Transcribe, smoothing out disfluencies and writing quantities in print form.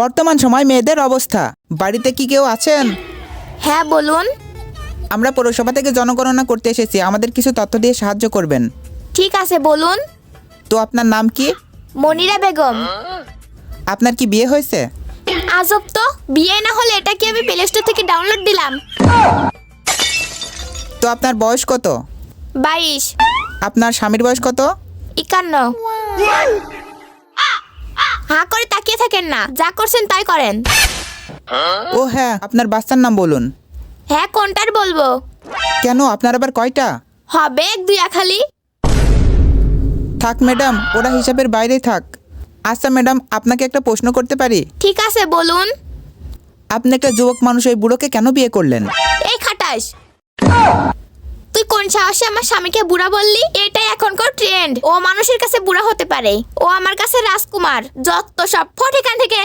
বর্তমান সময় মেয়েদের অবস্থা, বাড়িতে কি কেউ আছেন? হ্যাঁ বলুন। আমরা পৌরসভা থেকে জনগণনা করতে এসেছি, আমাদের কিছু তথ্য দিয়ে সাহায্য করবেন। ঠিক আছে বলুন। তো আপনার নাম কি? মনিরা বেগম। আপনার কি বিয়ে হয়েছে? আজব তো, বিয়ে না হলে এটা কি আমি প্লে স্টোর থেকে ডাউনলোড দিলাম। তো আপনার বয়স কত? 22। আপনার স্বামীর বয়স কত? 51। হা করে তাকিয়ে থাকেন না, যা করছেন তাই করেন। ও হ্যাঁ, আপনার বাচ্চার নাম বলুন। হ্যাঁ কোনটার বলবো? কেন, আপনার আবার কয়টা? হবে 1-2 খালি। থাক ম্যাডাম, ওরা হিসাবের বাইরেই থাক। আচ্ছা ম্যাডাম, আপনাকে একটা প্রশ্ন করতে পারি? ঠিক আছে বলুন। আপনি একটা যুবক মানুষ, ওই বুড়োকে কেন বিয়ে করলেন? এই খাটাস, তুই কোন সাহসে আমার স্বামীকে বুড়া বললি? এটাই এখনকার ট্রেন্ড। ও মানুষের কাছে বুড়া হতে পারে, ও আমার কাছে রাজকুমার। যত সব ফট এখান থেকে।